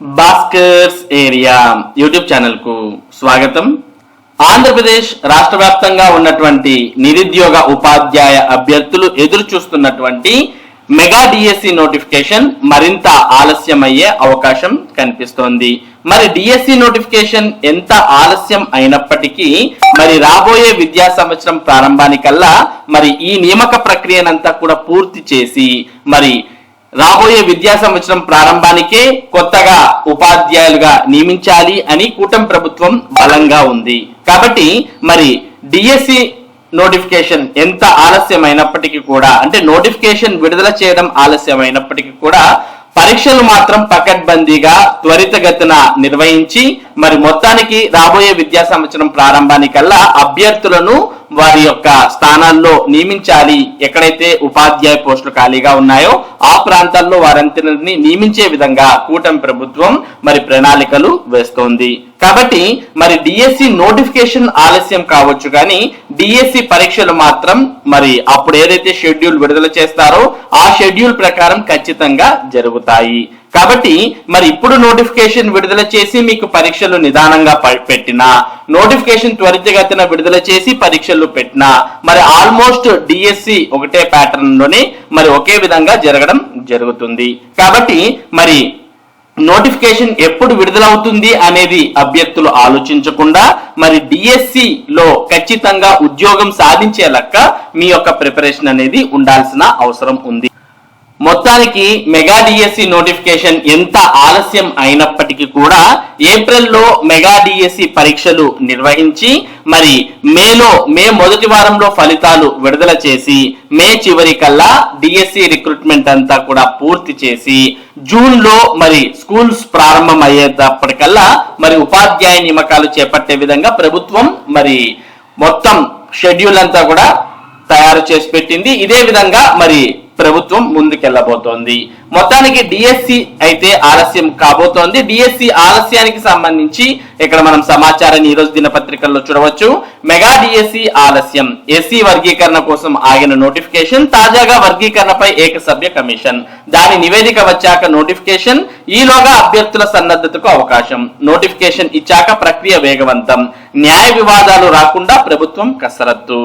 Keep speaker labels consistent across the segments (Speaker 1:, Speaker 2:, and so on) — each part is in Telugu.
Speaker 1: భాస్కర్స్ ఏరియా యూట్యూబ్ ఛానల్ కు స్వాగతం. ఆంధ్రప్రదేశ్ రాష్ట్ర వ్యాప్తంగా ఉన్నటువంటి నిరుద్యోగ ఉపాధ్యాయ అభ్యర్థులు ఎదురు చూస్తున్నటువంటి మెగా డిఎస్సి నోటిఫికేషన్ మరింత ఆలస్యమయ్యే అవకాశం కనిపిస్తోంది. మరి డిఎస్సి నోటిఫికేషన్ ఎంత ఆలస్యం అయినప్పటికీ మరి రాబోయే విద్యా సంవత్సరం ప్రారంభానికల్లా మరి ఈ నియామక ప్రక్రియనంతా కూడా పూర్తి చేసి మరి రాబోయే విద్యా సంవత్సరం ప్రారంభానికే కొత్తగా ఉపాధ్యాయులుగా నియమించాలి అని కూటమి ప్రభుత్వం బలంగా ఉంది. కాబట్టి మరి డిఎస్సి నోటిఫికేషన్ ఎంత ఆలస్యమైనప్పటికీ కూడా, అంటే నోటిఫికేషన్ విడుదల చేయడం ఆలస్యమైనప్పటికీ కూడా పరీక్షలు మాత్రం పకడ్బందీగా త్వరితగతిన నిర్వహించి మరి మొత్తానికి రాబోయే విద్యా సంవత్సరం ప్రారంభానికల్లా అభ్యర్థులను వారి యొక్క స్థానాల్లో నియమించాలి. ఎక్కడైతే ఉపాధ్యాయ పోస్టులు ఖాళీగా ఉన్నాయో ఆ ప్రాంతాల్లో వారందరినీ నియమించే విధంగా కూటమి ప్రభుత్వం మరి ప్రణాళికలు వేస్తోంది. కాబట్టి మరి డిఎస్సి నోటిఫికేషన్ ఆలస్యం కావచ్చు, కానీ డిఎస్సి పరీక్షలు మాత్రం మరి అప్పుడు ఏదైతే షెడ్యూల్ విడుదల చేస్తారో ఆ షెడ్యూల్ ప్రకారం ఖచ్చితంగా జరుగుతాయి. కాబట్టి మరి ఇప్పుడు నోటిఫికేషన్ విడుదల చేసి మీకు పరీక్షలు నిదానంగా పెట్టినా, నోటిఫికేషన్ త్వరితగతిన విడుదల చేసి పరీక్షలు పెట్టినా మరి ఆల్మోస్ట్ డిఎస్సి ఒకటే ప్యాటర్న్ లోనే మరి ఒకే విధంగా జరగడం జరుగుతుంది. కాబట్టి మరి నోటిఫికేషన్ ఎప్పుడు విడుదలవుతుంది అనేది అభ్యర్థులు ఆలోచించకుండా మరి డిఎస్సి లో ఖచ్చితంగా ఉద్యోగం సాధించే లెక్క మీ యొక్క ప్రిపరేషన్ అనేది ఉండాల్సిన అవసరం ఉంది. మొత్తానికి మెగా డిఎస్సి నోటిఫికేషన్ ఎంత ఆలస్యం అయినప్పటికీ కూడా ఏప్రిల్లో మెగా డిఎస్సి పరీక్షలు నిర్వహించి మరి మే మొదటి వారంలో ఫలితాలు విడుదల చేసి మే చివరి కల్లా డిఎస్సి రిక్రూట్మెంట్ అంతా కూడా పూర్తి చేసి జూన్ లో మరి స్కూల్స్ ప్రారంభం అయ్యేటప్పటికల్లా మరి ఉపాధ్యాయ నియామకాలు చేపట్టే విధంగా ప్రభుత్వం మరి మొత్తం షెడ్యూల్ అంతా కూడా తయారు చేసి పెట్టింది. ఇదే విధంగా మరి ప్రభుత్వం ముందుకెళ్లబోతోంది. మొత్తానికి డిఎస్సి అయితే ఆలస్యం కాబోతోంది. డిఎస్సి ఆలస్యానికి సంబంధించి ఇక్కడ మనం సమాచారాన్ని ఈరోజు దినపత్రికల్లో చూడవచ్చు. మెగా డిఎస్సి ఆలస్యం, ఎస్సీ వర్గీకరణ కోసం ఆగిన నోటిఫికేషన్, తాజాగా వర్గీకరణపై ఏకసభ్య కమిషన్, దాని నివేదిక వచ్చాక నోటిఫికేషన్, ఈలోగా అభ్యర్థుల సన్నద్ధతకు అవకాశం, నోటిఫికేషన్ ఇచ్చాక ప్రక్రియ వేగవంతం, న్యాయ వివాదాలు రాకుండా ప్రభుత్వం కసరత్తు.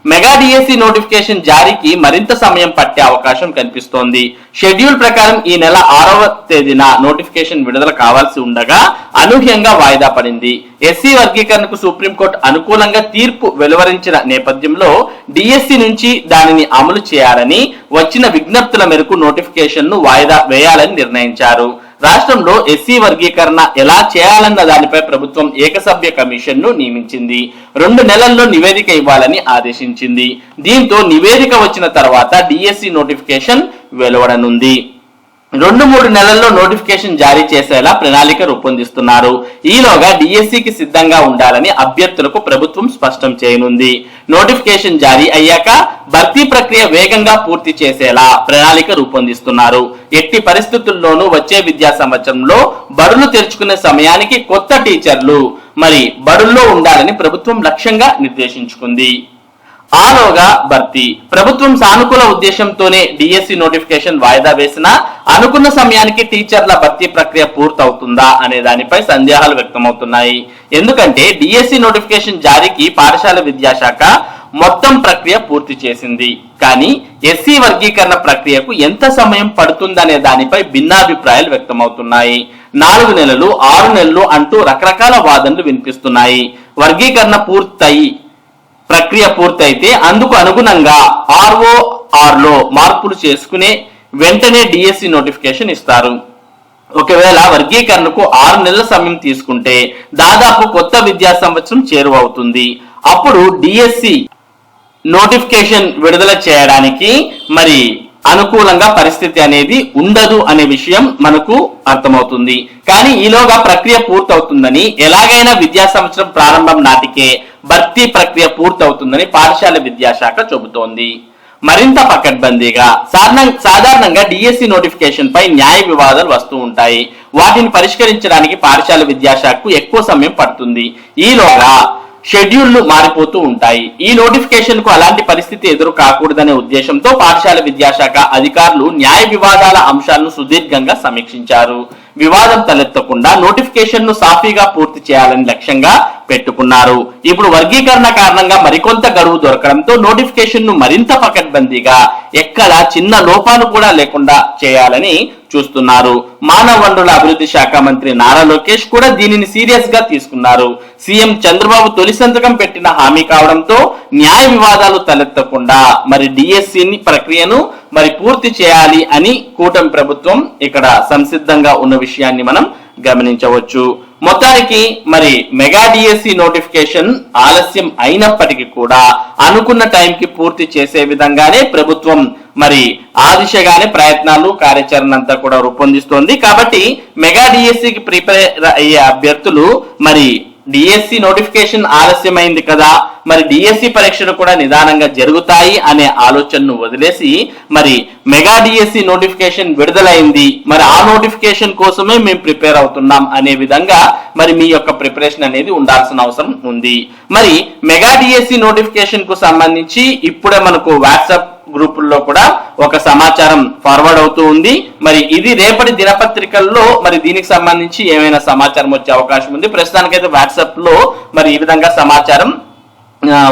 Speaker 1: మెగా డిఎస్సి నోటిఫికేషన్ జారీకి మరింత సమయం పట్టే అవకాశం కనిపిస్తోంది. షెడ్యూల్ ప్రకారం ఈ నెల 6వ తేదీన నోటిఫికేషన్ విడుదల కావాల్సి ఉండగా అనూహ్యంగా వాయిదా పడింది. ఎస్సీ వర్గీకరణకు సుప్రీంకోర్టు అనుకూలంగా తీర్పు వెలువరించిన నేపథ్యంలో డిఎస్సి నుంచి దానిని అమలు చేయాలని వచ్చిన విజ్ఞప్తుల మేరకు నోటిఫికేషన్ ను వాయిదా వేయాలని నిర్ణయించారు. రాష్ట్రంలో ఎస్సీ వర్గీకరణ ఎలా చేయాలన్న దానిపై ప్రభుత్వం ఏకసభ్య కమిషన్ ను నియమించింది. 2 నెలల్లో నివేదిక ఇవ్వాలని ఆదేశించింది. దీంతో నివేదిక వచ్చిన తర్వాత డిఎస్సి నోటిఫికేషన్ వెలువడనుంది. 2-3 నెలల్లో నోటిఫికేషన్ జారీ చేసేలా ప్రణాళిక రూపొందిస్తున్నారు. ఈలోగా డిఎస్సికి సిద్ధంగా ఉండాలని అభ్యర్థులకు ప్రభుత్వం స్పష్టం చేయనుంది. నోటిఫికేషన్ జారీ అయ్యాక భర్తీ ప్రక్రియ వేగంగా పూర్తి చేసేలా ప్రణాళిక రూపొందిస్తున్నారు. ఎట్టి పరిస్థితుల్లోనూ వచ్చే విద్యా సంవత్సరంలో బడులు తెరుచుకునే సమయానికి కొత్త టీచర్లు మరి బడుల్లో ఉండాలని ప్రభుత్వం లక్ష్యంగా నిర్దేశించుకుంది. ఆలోగా భర్తీ, ప్రభుత్వం సానుకూల ఉద్దేశంతోనే డిఎస్సి నోటిఫికేషన్ వాయిదా వేసినా అనుకున్న సమయానికి టీచర్ల భర్తీ ప్రక్రియ పూర్తవుతుందా అనే దానిపై సందేహాలు వ్యక్తమవుతున్నాయి. ఎందుకంటే డిఎస్సి నోటిఫికేషన్ జారీకి పాఠశాల విద్యాశాఖ మొత్తం ప్రక్రియ పూర్తి చేసింది. కానీ ఎస్సీ వర్గీకరణ ప్రక్రియకు ఎంత సమయం పడుతుందనే దానిపై భిన్నాభిప్రాయాలు వ్యక్తమవుతున్నాయి. 4 నెలలు 6 నెలలు అంటూ రకరకాల వాదనలు వినిపిస్తున్నాయి. వర్గీకరణ ప్రక్రియ పూర్తయితే అందుకు అనుగుణంగా ఆర్ఓఆర్ లో మార్పులు చేసుకునే వెంటనే డిఎస్సి నోటిఫికేషన్ ఇస్తారు. ఒకవేళ వర్గీకరణకు 6 నెలల సమయం తీసుకుంటే దాదాపు కొత్త విద్యా సంవత్సరం చేరువవుతుంది. అప్పుడు డిఎస్సి నోటిఫికేషన్ విడుదల చేయడానికి మరి అనుకూలంగా పరిస్థితి అనేది ఉండదు అనే విషయం మనకు అర్థమవుతుంది. కానీ ఈలోగా ప్రక్రియ పూర్తవుతుందని, ఎలాగైనా విద్యా సంవత్సరం ప్రారంభం నాటికే భర్తీ ప్రక్రియ పూర్తవుతుందని పాఠశాల విద్యాశాఖ చెబుతోంది. మరింత పకడ్బందీగా సాధారణంగా డిఎస్సి నోటిఫికేషన్ పై న్యాయ వివాదాలు వస్తూ ఉంటాయి. వాటిని పరిష్కరించడానికి పాఠశాల విద్యాశాఖకు ఎక్కువ సమయం పడుతుంది. ఈలోగా షెడ్యూళ్లు మారిపోతూ ఉంటాయి. ఈ నోటిఫికేషన్ కు అలాంటి పరిస్థితి ఎదురు కాకూడదనే ఉద్దేశంతో పాఠశాల విద్యాశాఖ అధికారులు న్యాయ వివాదాల అంశాలను సుదీర్ఘంగా సమీక్షించారు. వివాదం తలెత్తకుండా నోటిఫికేషన్ ను సాఫీగా పూర్తి చేయాలని లక్ష్యంగా పెట్టుకున్నారు. ఇప్పుడు వర్గీకరణ కారణంగా మరికొంత గడువు దొరకడంతో నోటిఫికేషన్ ను మరింత పకడ్బందీగా ఎక్కడ చిన్న లోపాలు కూడా లేకుండా చేయాలని చూస్తున్నారు. మానవ వనరుల అభివృద్ధి శాఖ మంత్రి నారా లోకేష్ కూడా దీనిని సీరియస్ గా తీసుకున్నారు. సీఎం చంద్రబాబు తొలి సంతకం పెట్టిన హామీ కావడంతో న్యాయ వివాదాలు తలెత్తకుండా మరి డిఎస్సి ప్రక్రియను మరి పూర్తి చేయాలి అని కూటమి ప్రభుత్వం ఇక్కడ సంసిద్ధంగా ఉన్న విషయాన్ని మనం గమనించవచ్చు. మొత్తానికి మరి మెగా డిఎస్సి నోటిఫికేషన్ ఆలస్యం అయినప్పటికీ కూడా అనుకున్న టైంకి పూర్తి చేసే విధంగానే ప్రభుత్వం మరి ఆ దిశగానే ప్రయత్నాలు కార్యాచరణ అంతా కూడా రూపొందిస్తోంది. కాబట్టి మెగా డిఎస్సికి ప్రిపేర్ అయ్యే అభ్యర్థులు మరి డిఎస్సి నోటిఫికేషన్ ఆలస్యమైంది కదా, మరి డిఎస్సి పరీక్షలు కూడా నిదానంగా జరుగుతాయి అనే ఆలోచనను వదిలేసి మరి మెగా డిఎస్సి నోటిఫికేషన్ విడుదలైంది, మరి ఆ నోటిఫికేషన్ కోసమే మేము ప్రిపేర్ అవుతున్నాం అనే విధంగా మరి మీ యొక్క ప్రిపరేషన్ అనేది ఉండాల్సిన అవసరం ఉంది. మరి మెగా డిఎస్సి నోటిఫికేషన్ కు సంబంధించి ఇప్పుడే మనకు వాట్సాప్ గ్రూపుల్లో కూడా ఒక సమాచారం ఫార్వర్డ్ అవుతూ ఉంది. మరి ఇది రేపటి దినపత్రికల్లో మరి దీనికి సంబంధించి ఏమైనా సమాచారం వచ్చే అవకాశం ఉంది. ప్రస్తుతానికైతే వాట్సాప్ లో మరి ఈ విధంగా సమాచారం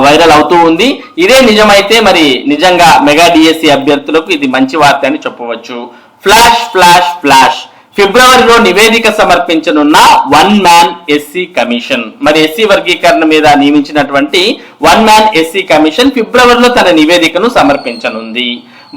Speaker 1: వైరల్ అవుతూ ఉంది. ఇదే నిజమైతే మరి నిజంగా మెగా డిఎస్సి అభ్యర్థులకు ఇది మంచి వార్త అని చెప్పవచ్చు. ఫ్లాష్ ఫ్లాష్ ఫ్లాష్ ఫిబ్రవరిలో నివేదిక సమర్పించనున్న వన్ మ్యాన్ ఎస్సీ కమిషన్. మరి ఎస్సీ వర్గీకరణ మీద నియమించినటువంటి వన్ మ్యాన్ ఎస్సీ కమిషన్ ఫిబ్రవరిలో తన నివేదికను సమర్పించనుంది.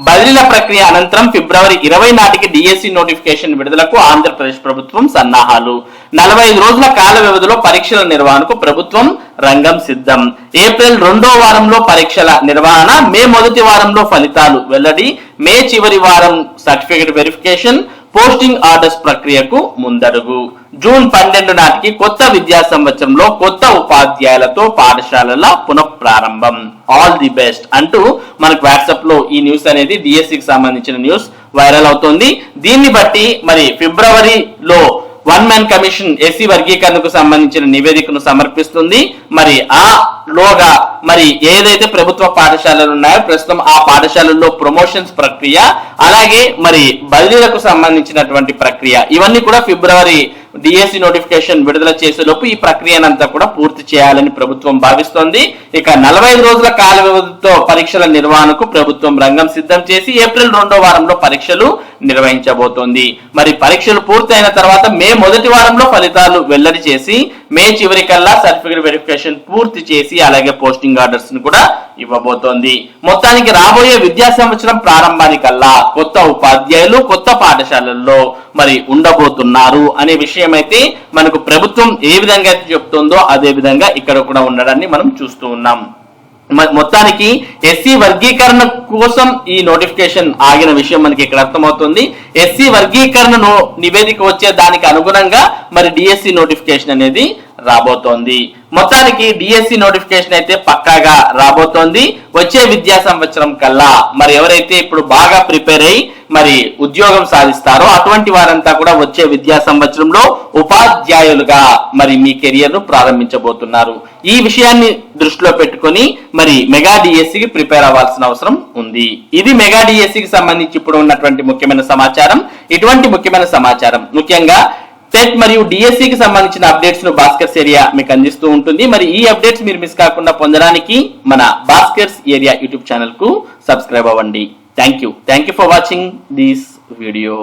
Speaker 1: బదిలీల ప్రక్రియ అనంతరం ఫిబ్రవరి 20 నాటికి డిఎస్సి నోటిఫికేషన్ విడుదలకు ఆంధ్రప్రదేశ్ ప్రభుత్వం సన్నాహాలు. 45 రోజుల కాల వ్యవధిలో పరీక్షల నిర్వహణకు ప్రభుత్వం రంగం సిద్ధం. ఏప్రిల్ 2వ వారంలో పరీక్షల నిర్వహణ, మే 1వ వారంలో ఫలితాలు వెల్లడి, మే చివరి వారం సర్టిఫికేట్ వెరిఫికేషన్, పోస్టింగ్ ఆర్డర్స్ ప్రక్రియకు ముందడుగు. జూన్ 12 నాటికి కొత్త విద్యా సంవత్సరంలో కొత్త ఉపాధ్యాయులతో పాఠశాలల పునఃప్రారంభం. ఆల్ ది బెస్ట్ అంటూ మనకు వాట్సాప్ లో ఈ న్యూస్ అనేది డిఎస్సికి సంబంధించిన న్యూస్ వైరల్ అవుతోంది. దీన్ని బట్టి మరి ఫిబ్రవరిలో వన్ మ్యాన్ కమిషన్ ఎస్సీ వర్గీకరణకు సంబంధించిన నివేదికను సమర్పిస్తుంది. మరి ఆ లోగా మరి ఏదైతే ప్రభుత్వ పాఠశాలలు ఉన్నాయో ప్రస్తుతం ఆ పాఠశాలల్లో ప్రమోషన్స్ ప్రక్రియ, అలాగే మరి బదిలీలకు సంబంధించినటువంటి ప్రక్రియ ఇవన్నీ కూడా ఫిబ్రవరి డిఎస్సి నోటిఫికేషన్ విడుదల చేసేలోపు ఈ ప్రక్రియనంతా కూడా పూర్తి చేయాలని ప్రభుత్వం భావిస్తోంది. ఇక 45 రోజుల కాల వ్యవధితో పరీక్షల నిర్వహణకు ప్రభుత్వం రంగం సిద్ధం చేసి ఏప్రిల్ 2వ వారంలో పరీక్షలు నిర్వహించబోతోంది. మరి పరీక్షలు పూర్తయిన తర్వాత మే 1వ వారంలో ఫలితాలు వెల్లడి చేసి మే చివరికల్లా సర్టిఫికేట్ వెరిఫికేషన్ పూర్తి చేసి అలాగే పోస్టింగ్ ఆర్డర్స్ ను కూడా ఇవ్వబోతోంది. మొత్తానికి రాబోయే విద్యా సంవత్సరం ప్రారంభానికల్లా కొత్త ఉపాధ్యాయులు కొత్త పాఠశాలల్లో మరి ఉండబోతున్నారు అనే విషయం అయితే మనకు ప్రభుత్వం ఏ విధంగా అయితే చెప్తుందో అదే విధంగా ఇక్కడ కూడా ఉండడాన్ని మనం చూస్తూ ఉన్నాం. మొత్తానికి ఎస్సీ వర్గీకరణ కోసం ఈ నోటిఫికేషన్ ఆగిన విషయం మనకి ఇక్కడ అర్థమవుతుంది. ఎస్సీ వర్గీకరణ నివేదిక వచ్చే దానికి అనుగుణంగా మరి డిఎస్సి నోటిఫికేషన్ అనేది రాబోతోంది. మొత్తానికి డిఎస్సి నోటిఫికేషన్ అయితే పక్కాగా రాబోతోంది. వచ్చే విద్యా సంవత్సరం కల్లా మరి ఎవరైతే ఇప్పుడు బాగా ప్రిపేర్ అయ్యి మరి ఉద్యోగం సాధిస్తారో అటువంటి వారంతా కూడా వచ్చే విద్యా సంవత్సరంలో ఉపాధ్యాయులుగా మరి మీ కెరియర్ ను ప్రారంభించబోతున్నారు. ఈ విషయాన్ని దృష్టిలో పెట్టుకొని మరి మెగా డిఎస్సికి ప్రిపేర్ అవ్వాల్సిన అవసరం ఉంది. ఇది మెగా డిఎస్సికి సంబంధించి ఇప్పుడు ఉన్నటువంటి ముఖ్యమైన సమాచారం. ఇటువంటి ముఖ్యమైన సమాచారం ముఖ్యంగా టెట్ మరియు డిఎస్సికి సంబంధించిన అప్డేట్స్ ను భాస్కర్స్ ఏరియా మీకు అందిస్తూ ఉంటుంది. మరి ఈ అప్డేట్స్ మీరు మిస్ కాకుండా పొందడానికి మన భాస్కర్స్ ఏరియా యూట్యూబ్ ఛానల్ కు సబ్స్క్రైబ్ అవ్వండి. Thank you for watching this video.